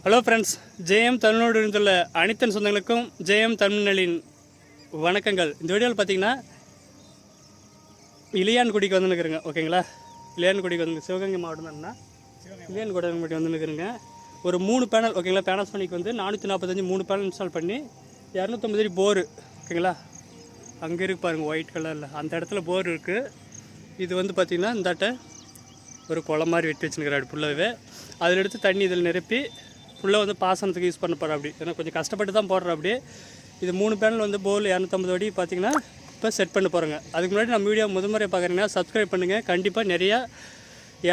Hello friends, ஜெயம் தமிழ்நாடு இருந்துள்ள அனைத்து சொந்தங்களுக்கும் ஜெயம் தமிழ்நாளின் வணக்கங்கள். இந்த வீடியோவில் பார்த்தீங்கன்னா இளையான்குடிக்கு வந்துருக்குறேங்க. ஓகேங்களா, இளையான்குடிக்கு வந்து சிவகங்கை மாவட்டம் தானே, இளையான்குடி வந்துருக்குறேங்க. ஒரு 3 பேனல் ஓகேங்களா, பேனல் சோனிக்கு வந்து 445 3 பேனல் இன்ஸ்டால் பண்ணி 250 அடி போரு. ஓகேங்களா, அங்கே இருக்கு பாருங்கள் ஒயிட் கலரில், அந்த இடத்துல போர் இருக்குது. இது வந்து பார்த்திங்கன்னா இந்தாட்ட ஒரு குளம் மாதிரி வெட்டி வச்சுருக்கிறாரு ஃபுல்லாகவே. அதில் எடுத்து தண்ணி இதில் நிரப்பி ஃபுல்லாக வந்து பாசனத்துக்கு யூஸ் பண்ண போகிறோம். அப்படி ஏன்னா கொஞ்சம் கஷ்டப்பட்டு தான் போடுறோம். அப்படியே இது 3 பேனல் வந்து போல் 250 அடி பார்த்திங்கன்னா இப்போ செட் பண்ண போகிறோங்க. அதுக்கு முன்னாடி நம்ம வீடியோ முதன்முறை பார்க்குறீங்கன்னா சப்ஸ்கிரைப் பண்ணுங்கள். கண்டிப்பாக நிறையா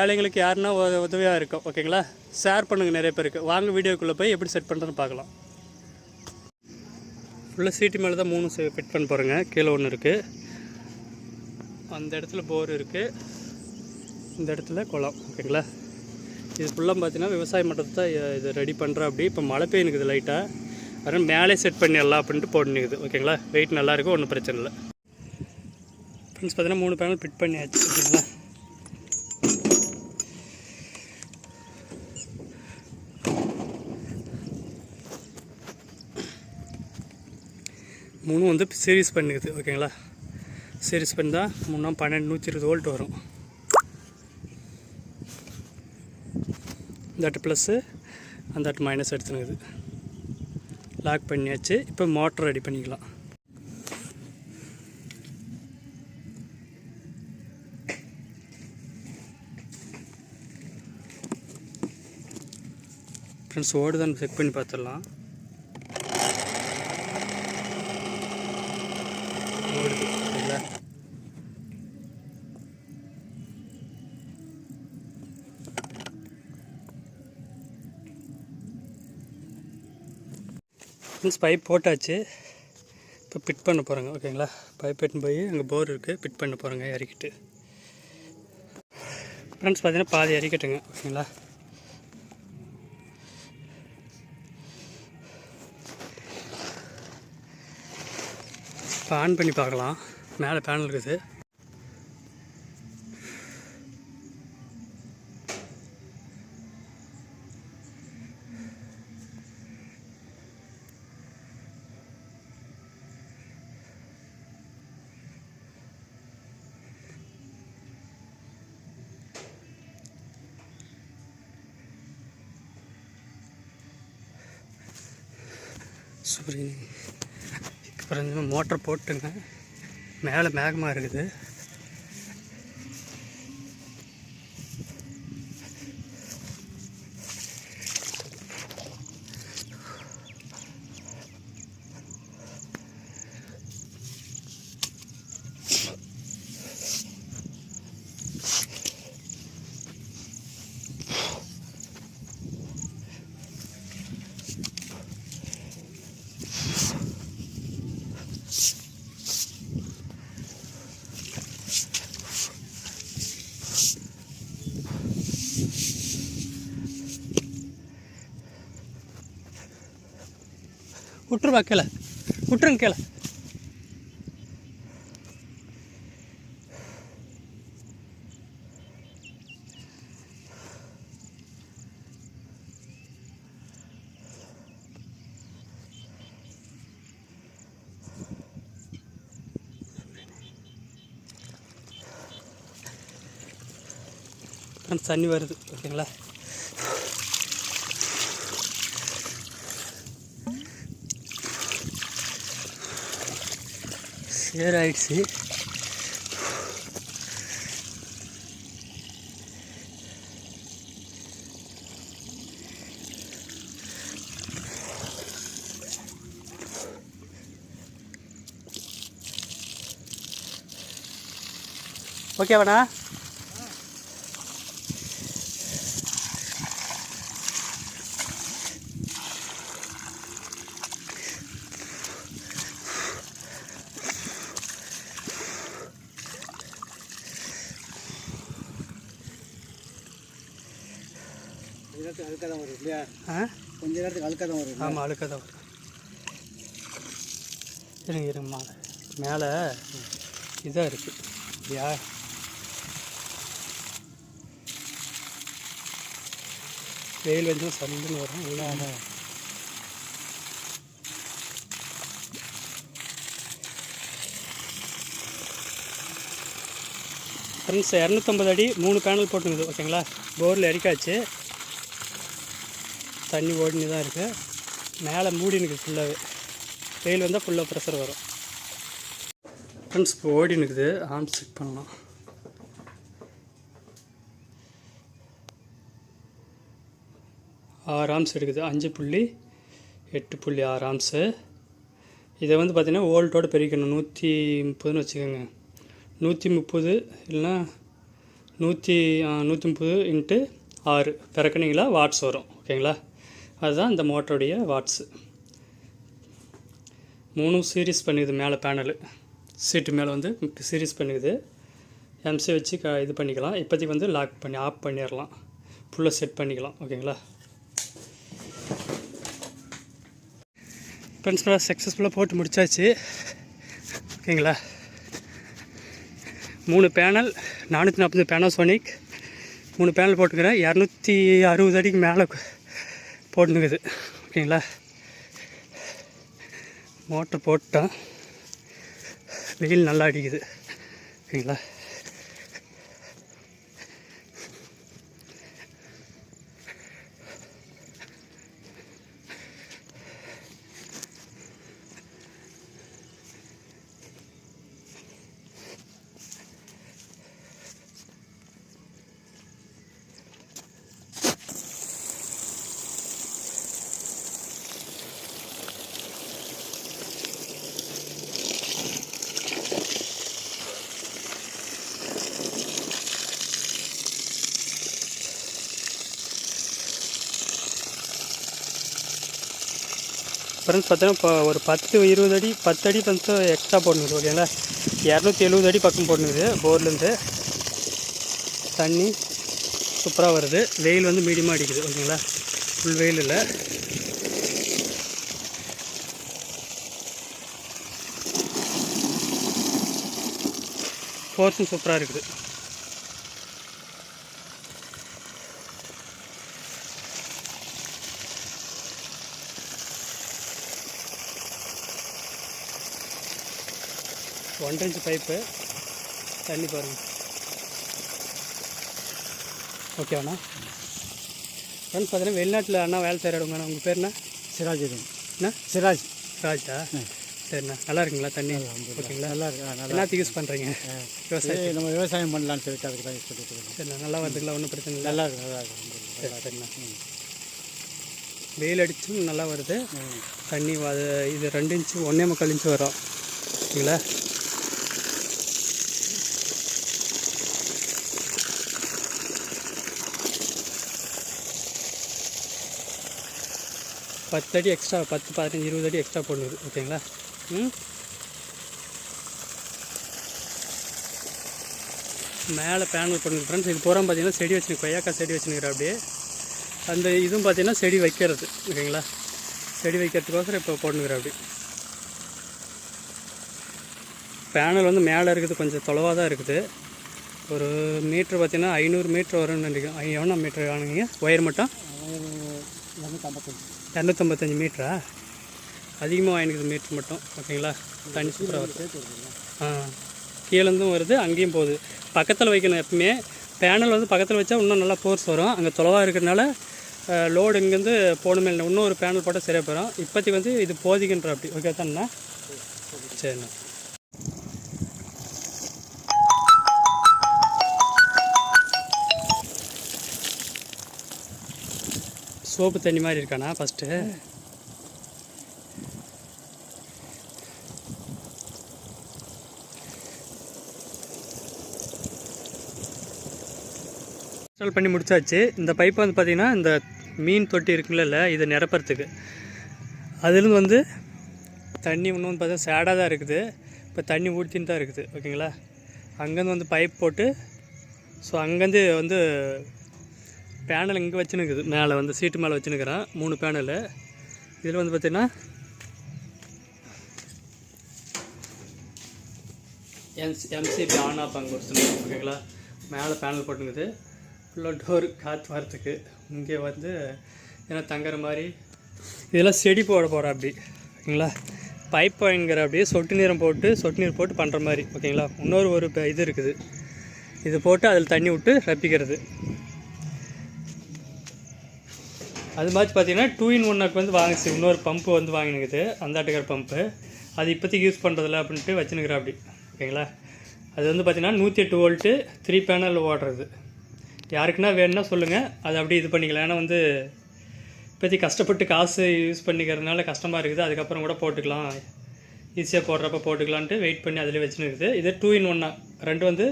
ஏழைங்களுக்கு யாருன்னா உதவியாக இருக்கும். ஓகேங்களா, ஷேர் பண்ணுங்கள் நிறைய பேருக்கு. வாங்க வீடியோக்குள்ளே போய் எப்படி செட் பண்ணுறதுன்னு பார்க்கலாம். ஃபுல்லாக சீட்டு மேலே தான் 3 ஃபிட் பண்ண போகிறேங்க. கீழே ஒன்று இருக்குது, அந்த இடத்துல போர் இருக்குது, இந்த இடத்துல குளம். ஓகேங்களா, இது ஃபுல்லாக பார்த்தீங்கன்னா விவசாயம் மட்டும் தான் இது ரெடி பண்ணுறேன். அப்படி இப்போ மழை பெய்யுனுக்குது லைட்டாக, அதனால் மேலே செட் பண்ணிடலாம் அப்படின்ட்டு போட்டுனுக்குது. ஓகேங்களா, வெயிட் நல்லாயிருக்கும், ஒன்றும் பிரச்சனை இல்லை. ஃப்ரெண்ட்ஸ் பார்த்தீங்கன்னா 3 பேனல் ஃபிட் பண்ணியாச்சு. ஓகேங்களா, மூணும் வந்து சீரிஸ் பண்ணிக்குது. ஓகேங்களா, சீரிஸ் பண்ணி தான் 3 12 120 வோல்ட் வரும். இந்த ப்ளஸ்ஸு அந்த மைனஸ் எடுத்துனுக்குது. லாக் பண்ணியாச்சு. இப்போ மோட்டர் ரெடி பண்ணிக்கலாம். ஃப்ரெண்ட்ஸ் ஓடுதான் செக் பண்ணி பார்த்துடலாம். ஓடுது. சரிங்களா, பைப் போட்டாச்சு. இப்போ ஃபிட் பண்ண போகிறோங்க. ஓகேங்களா, பைப் எடுத்துன்னு போய் அங்கே போர் இருக்குது, ஃபிட் பண்ண போகிறோங்க இறக்கிட்டு. ஃப்ரெண்ட்ஸ் பார்த்தீங்கன்னா பாதி இறக்கிட்டுங்க. ஓகேங்களா, இப்போ ஆன் பண்ணி பார்க்கலாம். மேலே பேனல் இருக்குது. சூரியன் அப்புறம் மோட்டர் போட்டுங்க. மேலே மேகமாக இருக்குது. விட்டுருவா, கீழே விட்டுருங்க. கீழே தண்ணி வருது. ஓகேங்களா, சேர் ஆயிடுச்சு. ஓகேவாண்ணா, அழுக்காக தான் வரும் இல்லையா? கொஞ்ச நேரத்துக்கு அழுக்காக தான் வரும். ஆமாம், அழுக்காக தான் வரும். இருங்க மேலே இதாக இருக்குது இல்லையா? வெயில் வந்து சல்லுன்னு வரும் எல்லாம். ஃப்ரெண்ட்ஸ் 250 அடி 3 பேனல் போட்டுருக்குது ஓகேங்களா. போரில் இறக்காச்சு, தண்ணி ஓடினு தான் இருக்குது. மேலே மூடினுக்குது ஃபுல்லாகவே, வெயில் வந்தால் ஃபுல்லாக ப்ரெஷர் வரும். ஃப்ரெண்ட்ஸ் இப்போ ஓடினுக்குது, ஆர்ம்ஸ் செக் பண்ணலாம். ஆர்ம்ஸ் இருக்குது, 5.8.6 ஆர்ம்ஸு. இதை வந்து பார்த்திங்கன்னா வோல்ட்டோடு பெருக்கணும். 130ன்னு வச்சுக்கோங்க. 130 இல்லைனா 130 × 6 பிறக்கணிங்களா வாட்ஸ் வரும் ஓகேங்களா. அதுதான் இந்த மோட்டருடைய வாட்ஸு. 3 சீரீஸ் பண்ணுது. மேலே பேனலு சீட்டு மேலே வந்து சீரீஸ் பண்ணுது. எம்சி வச்சு இது பண்ணிக்கலாம். இப்போதைக்கு வந்து லாக் பண்ணி ஆஃப் பண்ணிடலாம், ஃபுல்லாக செட் பண்ணிக்கலாம் ஓகேங்களா. ஃப்ரெண்ட்ஸ் நல்லா சக்ஸஸ்ஃபுல்லாக போட்டு முடித்தாச்சு ஓகேங்களா. 3 பேனல் 440 பேனாசோனிக் 3 பேனல் போட்டுக்கிறேன். 260 அடிக்கு மேலே போட்டுனுக்குது ஓகேங்களா. மோட்டர் போட்டால் வெயில் நல்லா அடிக்குது ஓகேங்களா. ஃப்ரெண்ட்ஸ் பார்த்தீங்கன்னா இப்போ ஒரு 10-20 அடி 10 அடி வந்து எக்ஸ்ட்ரா போடணுது ஓகேங்களா. 270 அடி பக்கம் போடணுது. போர்லேருந்து தண்ணி சூப்பராக வருது. வெயில் வந்து மீடியமாக அடிக்குது ஓகேங்களா. ஃபுல் வெயில் இல்லை. ஃபோர்ஸும் சூப்பராக இருக்குது. ஒன்றரை இன்ச்சு பைப்பு தண்ணி பாருங்கள் ஓகேவாண்ணா. ஃப்ரெண்ட்ஸ் பார்த்தீங்கன்னா வெளிநாட்டில் அண்ணா வேலை செய்கிற இடங்கண்ணா. உங்கள் பேர்ண்ணா? சிராஜ். என்ன சிராஜ். ராஜா. சரிண்ணா, நல்லா இருக்குங்களா தண்ணி? ஓகேங்களா. நல்லா இருக்கு. எல்லாத்துக்கும் யூஸ் பண்ணுறீங்க? விவசாயம் நம்ம விவசாயம் பண்ணலான்னு சொல்லிட்டு அதுக்கு தான் யூஸ் பண்ணிட்டு. சரிண்ணா, நல்லா வருதுங்களா? ஒன்றும் பிரச்சனை இல்லை. நல்லா இருக்கு, நல்லா இருக்கு. சரிண்ணா. வெயில் அடிச்சும் நல்லா வருது தண்ணி. இது 2 இன்ச்சு 1.25 இன்ச்சு வரும் ஓகேங்களா. பத்து அடி எக்ஸ்ட்ரா, 10, 15, 20 அடி எக்ஸ்ட்ரா போடுது ஓகேங்களா. மேலே பேனல் போடுங்க ஃப்ரெண்ட்ஸ். இது பூரா பார்த்தீங்கன்னா செடி வச்சுருக்கு, கொய்யாக்காய் செடி வச்சுருக்கிற. அப்படியே அந்த இதுவும் பார்த்தீங்கன்னா செடி வைக்கிறது ஓகேங்களா. செடி வைக்கிறதுக்கோசரம் இப்போ போட்டுக்கிற. அப்படி பேனல் வந்து மேலே இருக்குது, கொஞ்சம் தொலைவாக தான் இருக்குது. ஒரு மீட்ரு பார்த்தீங்கன்னா 500 மீட்ரு வரும்னு நினைக்கிறேன். எவ்வளோ மீட்ரு வாங்குங்க? ஒயர் மட்டும் 255 மீட்டரா? அதிகமாக வாங்கிக்குது மீட்ரு மட்டும் ஓகேங்களா. தண்ணி சூப்பராக வருது. கீழேருந்தும் வருது, அங்கேயும் போகுது. பக்கத்தில் வைக்கணும் எப்பவுமே. பேனல் வந்து பக்கத்தில் வச்சா இன்னும் நல்லா ஃபோர்ஸ் வரும். அங்கே தொலைவாக இருக்கிறதுனால லோடு இங்கேருந்து போகணுமே இல்லை. இன்னும் ஒரு பேனல் போட்டால் சரியாக போயிடும். இப்போதைக்கு வந்து இது போதிக்கின்ற. அப்படி ஓகே தானேண்ணா? சரிண்ணா. சோப்பு தண்ணி மாதிரி இருக்காண்ணா ஃபஸ்ட்டு? இன்ஸ்டால் பண்ணி முடிச்சாச்சு. இந்த பைப்பை வந்து பார்த்திங்கன்னா இந்த மீன் தொட்டி இருக்குல்ல, இதை நிரப்புறதுக்கு. அதுலேருந்து வந்து தண்ணி இன்னும் வந்து பார்த்தா சேடாக தான் இருக்குது. இப்போ தண்ணி ஊற்றின்னு தான் இருக்குது ஓகேங்களா. அங்கேருந்து வந்து பைப் போட்டு, ஸோ அங்கேருந்து வந்து பேனல் இங்கே வச்சுன்னுக்குது. மேலே வந்து சீட்டு மேலே வச்சுன்னுக்கிறேன் 3 பேனலு. இதில் வந்து பார்த்திங்கன்னா எம்சிபி ஆன் ஆஃப் அங்கே வச்சுருக்கோம் ஓகேங்களா. மேலே பேனல் போட்டுங்குது. ஃபுல்லாக டோரு காற்று வரத்துக்கு இங்கே வந்து ஏன்னா தங்குற மாதிரி இதெல்லாம் செடி போட போகிறேன் அப்படி ஓகேங்களா. பைப் வாங்கிக்கிற அப்படியே சொட்டு நீர் போட்டு பண்ணுற மாதிரி ஓகேங்களா. இன்னொரு இது இருக்குது, இது போட்டு அதில் தண்ணி விட்டு ரப்பிக்கிறது. அது மாதிரி பார்த்தீங்கன்னா 2-in-1 வந்து வாங்கிச்சு. இன்னொரு பம்பு வந்து வாங்கினுக்குது, அந்த ஆட்டுக்கார பம்பு. அது இப்போதைக்கு யூஸ் பண்ணுறதில்ல அப்படின்ட்டு வச்சுனுக்கிறேன் அப்படி ஓகேங்களா. அது வந்து பார்த்திங்கன்னா 108 வோல்ட்டு 3 பேனல் ஓடுறது. யாருக்குன்னா வேணும்னா சொல்லுங்கள், அது அப்படி இது பண்ணிக்கலாம். ஏன்னா வந்து இப்போதைக்கு கஷ்டப்பட்டு காசு யூஸ் பண்ணிக்கிறதுனால கஷ்டமாக இருக்குது. அதுக்கப்புறம் கூட போட்டுக்கலாம், ஈஸியாக போடுறப்ப போட்டுக்கலான்ட்டு வெயிட் பண்ணி அதிலே வச்சுன்னு இருக்குது. இது 2-in-1 ரெண்டு வந்து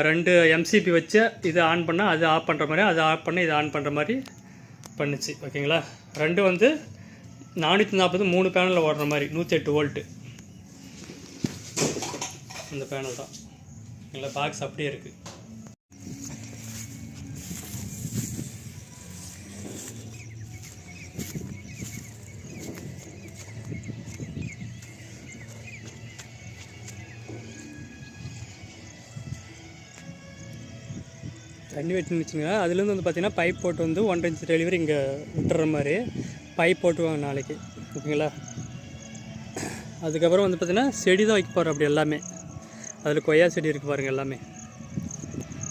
2 MCP வச்சு இது ஆன் பண்ணால் அது ஆஃப் பண்ணுற மாதிரி, அது ஆஃப் பண்ண இது ஆன் பண்ணுற மாதிரி பண்ணுச்சு ஓகேங்களா. ரெண்டு வந்து 440 3 பேனலில் ஓடுற மாதிரி 108 வோல்ட்டு அந்த பேனல் தான் ஓகேங்களா. பாக்ஸ் அப்படியே இருக்குது. தண்ணி வெட்டினுச்சுங்க. அதுலேருந்து வந்து பார்த்திங்கன்னா பைப் போட்டு வந்து 1.5 inch டெலிவரி இங்கே விட்டுற மாதிரி பைப் போட்டுவாங்க நாளைக்கு ஓகேங்களா. அதுக்கப்புறம் வந்து பார்த்திங்கன்னா செடி தான் வைக்க போகிறோம் அப்படி எல்லாமே. அதில் கொய்யா செடி இருக்குது பாருங்கள் எல்லாமே.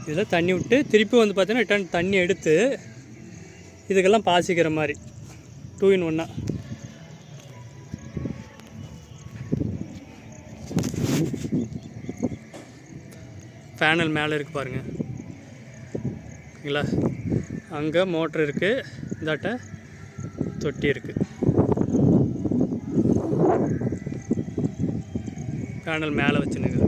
இதில் தண்ணி விட்டு திருப்பி வந்து பார்த்திங்கன்னா ரிட்டர்ன் தண்ணி எடுத்து இதுக்கெல்லாம் பாய்ச்சிக்கிற மாதிரி 2-in-1. பேனல் மேலே இருக்குது பாருங்கள் ஓகேங்களா. அங்கே மோட்ரு இருக்குது, இதாட்ட தொட்டி இருக்குது. பேனல் மேலே வச்சுனுக்குது.